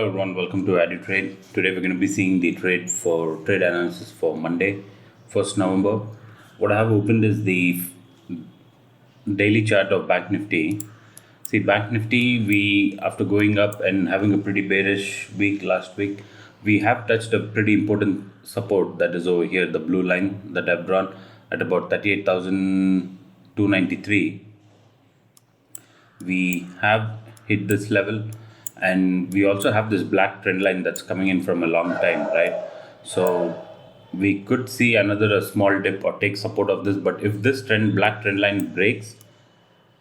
everyone, welcome to Trade. Today we're going to be seeing the trade analysis for Monday, 1st November. What I have opened is the daily chart of Banknifty. See, Banknifty, we after going up and having a pretty bearish week last week, we have touched a pretty important support that is over here, the blue line that I've drawn at about 38,293. We have hit this level, and we also have this black trend line that's coming in from a long time, right? So we could see another a small dip or take support of this, but if this black trend line breaks,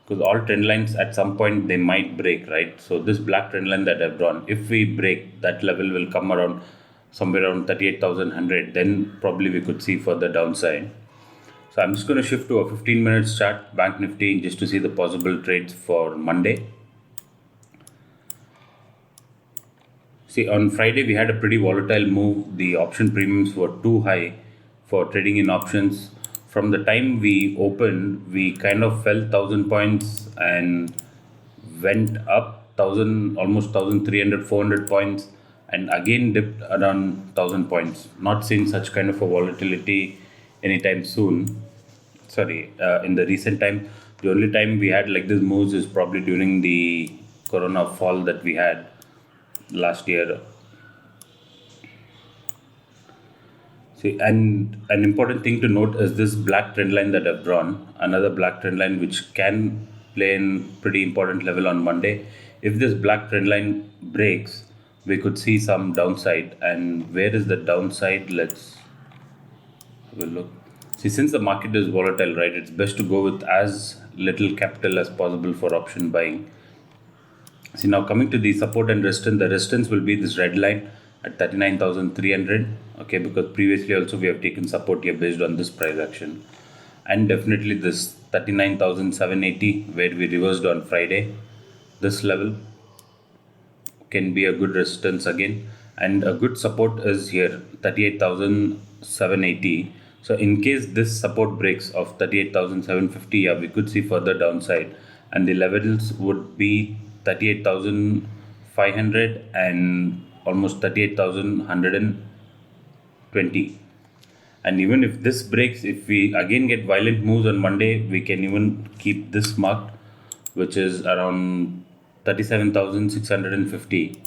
because all trend lines at some point they might break, right? So this black trend line that I've drawn, if we break that level, will come around somewhere around 38,100, then probably we could see further downside. So I'm just going to shift to a 15 minutes chart, Bank Nifty, just to see the possible trades for Monday. See, on Friday we had a pretty volatile move. The option premiums were too high for trading in options. From the time we opened, we kind of fell 1,000 points and went up 1,000, almost 1,300, 400 points, and again dipped around 1,000 points. Not seeing such kind of a volatility anytime soon. In the recent time, the only time we had like this moves is probably during the corona fall that we had last year. See, and an important thing to note is this black trend line that I've drawn, another black trend line which can play in pretty important level on Monday. If this black trend line breaks, we could see some downside. And where is the downside? Let's have a look. See, since the market is volatile, right, it's best to go with as little capital as possible for option buying. See, now coming to the support and resistance, the resistance will be this red line at 39,300. Okay, because previously also we have taken support here based on this price action. And definitely this 39,780 where we reversed on Friday. This level can be a good resistance again. And a good support is here, 38,780. So in case this support breaks of 38,750, yeah, we could see further downside. And the levels would be 38,500 and almost 38,120. And even if this breaks, if we again get violent moves on Monday, we can even keep this marked, which is around 37,650.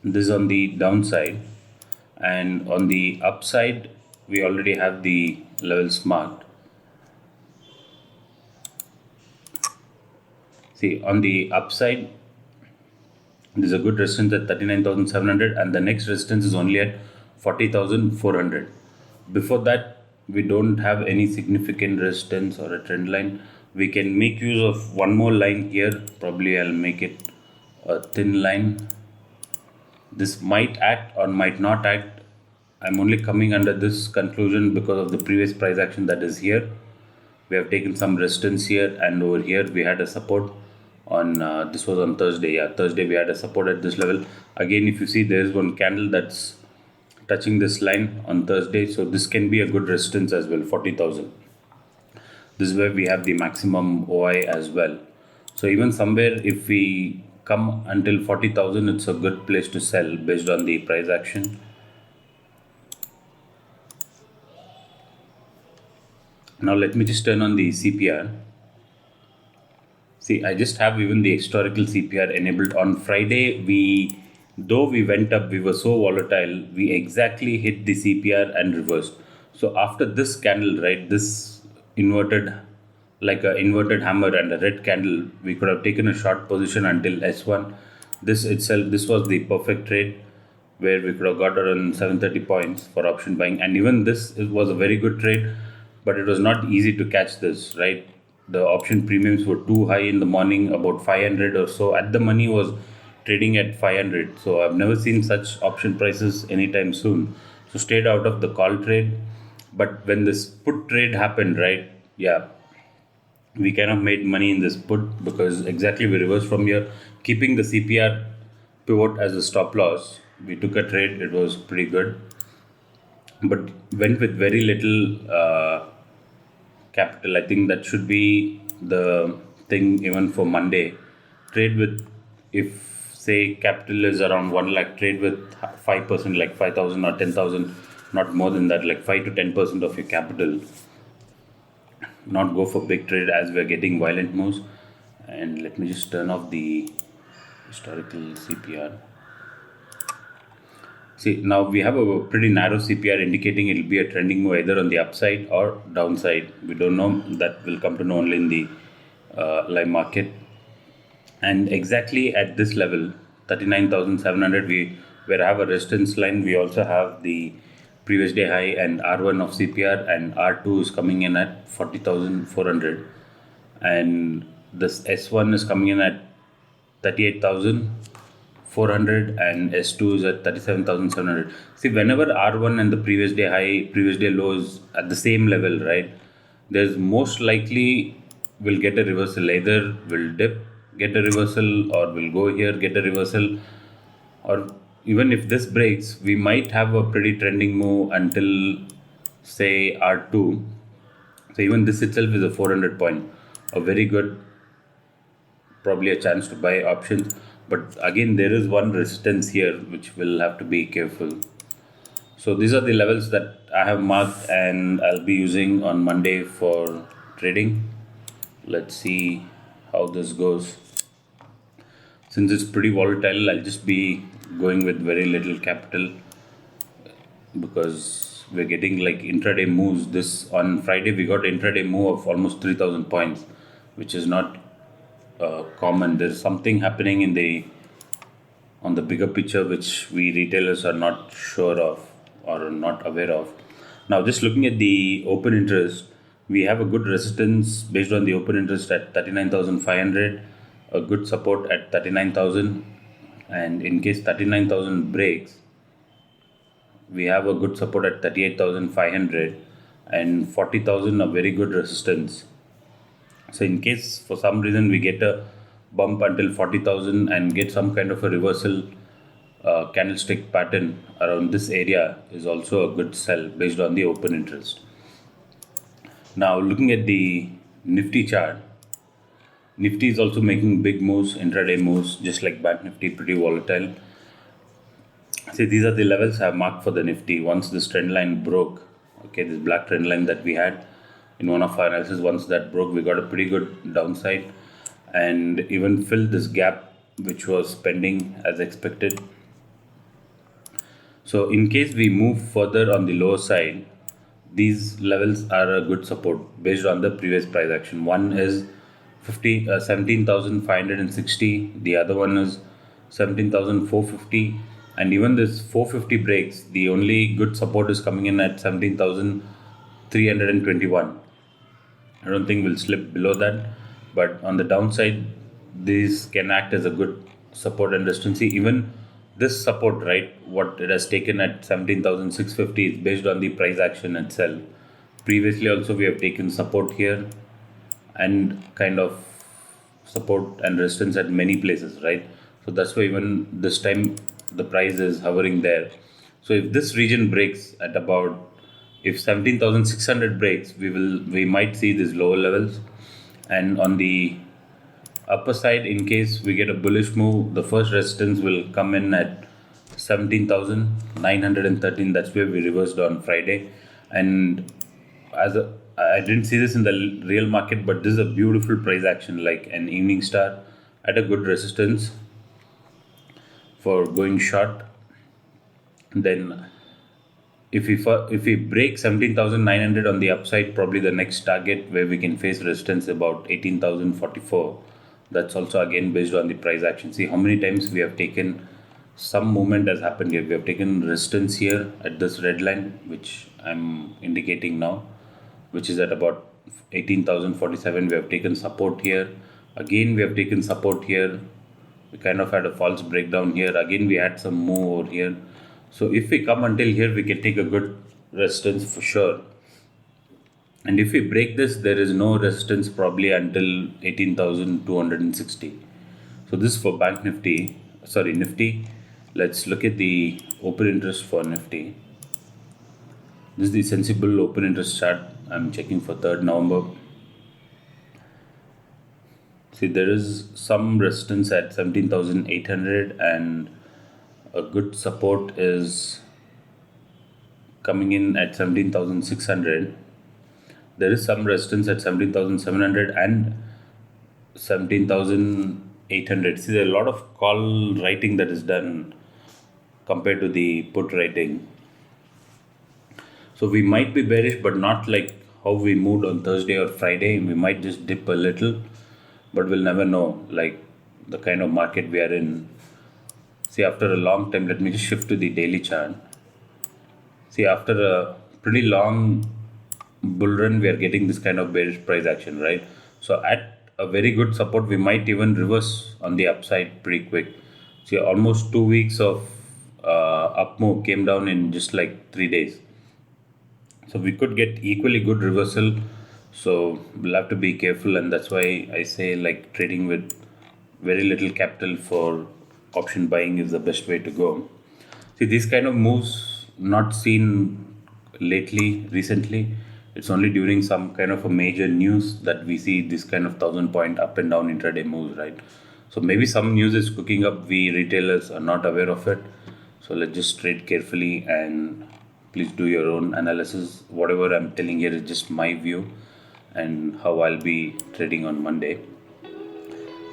This is on the downside, and on the upside we already have the levels marked. See, on the upside, there's a good resistance at 39,700, and the next resistance is only at 40,400. Before that, we don't have any significant resistance or a trend line. We can make use of one more line here. Probably I'll make it a thin line. This might act or might not act. I'm only coming under this conclusion because of the previous price action that is here. We have taken some resistance here, and over here we had a support on this was on Thursday. Thursday we had a support at this level. Again, if you see, there is one candle that's touching this line on Thursday, so this can be a good resistance as well, 40,000. This is where we have the maximum OI as well. So even somewhere if we come until 40,000, it's a good place to sell based on the price action. Now let me just turn on the CPR. See, I just have even the historical CPR enabled. On Friday, though we went up, we were so volatile, we exactly hit the CPR and reversed. So after this candle, right, this inverted, like an inverted hammer and a red candle, we could have taken a short position until S1. This was the perfect trade where we could have got around 730 points for option buying. And even this was a very good trade, but it was not easy to catch this, right? The option premiums were too high in the morning, about 500 or so. At the money was trading at 500. So I've never seen such option prices anytime soon. So stayed out of the call trade. But when this put trade happened, right? Yeah, we kind of made money in this put because exactly we reversed from here, keeping the CPR pivot as a stop loss. We took a trade. It was pretty good, but went with very little capital. I think that should be the thing even for Monday. Trade with, if say capital is around 1 lakh, trade with 5%, like 5,000 or 10,000, not more than that, like 5 to 10% of your capital. Not go for big trade as we're getting violent moves. And let me just turn off the historical CPR. See, now we have a pretty narrow CPR indicating it will be a trending move either on the upside or downside. We don't know. That will come to know only in the live market. And exactly at this level, 39,700, we have a resistance line. We also have the previous day high and R1 of CPR, and R2 is coming in at 40,400, and this S1 is coming in at 38,400, and S2 is at 37,700. See, whenever R1 and the previous day high, previous day low is at the same level, right, there's most likely we'll get a reversal. Either will dip, get a reversal, or will go here, get a reversal, or even if this breaks, we might have a pretty trending move until say R2. So even this itself is a 400 point, a very good, probably a chance to buy options. But again, there is one resistance here which we'll have to be careful. So these are the levels that I have marked and I'll be using on Monday for trading. Let's see how this goes. Since it's pretty volatile, I'll just be going with very little capital because we're getting like intraday moves. This on Friday we got intraday move of almost 3,000 points, which is not common. There's something happening in the on the bigger picture which we retailers are not sure of or not aware of. Now, just looking at the open interest, we have a good resistance based on the open interest at 39,500, a good support at 39,000, and in case 39,000 breaks, we have a good support at 38,500, and 40,000 a very good resistance. So in case for some reason we get a bump until 40,000 and get some kind of a reversal candlestick pattern around this area is also a good sell based on the open interest. Now, looking at the Nifty chart, Nifty is also making big moves, intraday moves, just like Banknifty, pretty volatile. See, these are the levels I have marked for the Nifty. Once this trend line broke, okay, this black trend line that we had in one of our analysis, once that broke, we got a pretty good downside and even filled this gap which was pending as expected. So in case we move further on the lower side, these levels are a good support based on the previous price action. One is 17,560, the other one is 17,450, and even this 450 breaks, the only good support is coming in at 17,321. I don't think we'll slip below that, but on the downside, these can act as a good support and resistance. Even this support, right, what it has taken at 17,650 is based on the price action itself. Previously also we have taken support here and kind of support and resistance at many places, right? So that's why even this time the price is hovering there. So if this region breaks at about, if 17,600 breaks, we might see these lower levels. And on the upper side, in case we get a bullish move, the first resistance will come in at 17,913. That's where we reversed on Friday. And I didn't see this in the real market, but this is a beautiful price action, like an evening star at a good resistance for going short. Then if we break 17,900 on the upside, probably the next target where we can face resistance about 18,044. That's also again based on the price action. See how many times we have taken some movement has happened here. We have taken resistance here at this red line, which I'm indicating now, which is at about 18,047. We have taken support here. Again, we have taken support here. We kind of had a false breakdown here. Again, we had some move over here. So if we come until here, we can take a good resistance for sure. And if we break this, there is no resistance probably until 18,260. So this is for Nifty. Let's look at the open interest for Nifty. This is the sensible open interest chart. I'm checking for 3rd November. See, there is some resistance at 17,800 and a good support is coming in at 17,600. There is some resistance at 17,700 and 17,800. See, there are a lot of call writing that is done compared to the put writing. So we might be bearish, but not like how we moved on Thursday or Friday. We might just dip a little, but we'll never know, like the kind of market we are in. See, after a long time, let me just shift to the daily chart. See, after a pretty long bull run, we are getting this kind of bearish price action, right? So at a very good support, we might even reverse on the upside pretty quick. See, almost 2 weeks of up move came down in just like 3 days. So we could get equally good reversal. So we'll have to be careful, and that's why I say like trading with very little capital for option buying is the best way to go. See, these kind of moves not seen recently. It's only during some kind of a major news that we see this kind of 1,000 point up and down intraday moves, right? So maybe some news is cooking up. We retailers are not aware of it. So let's just trade carefully and please do your own analysis. Whatever I'm telling here is just my view and how I'll be trading on Monday.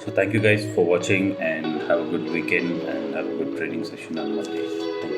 So thank you guys for watching and have a good weekend and have a good trading session on Monday. Thank you.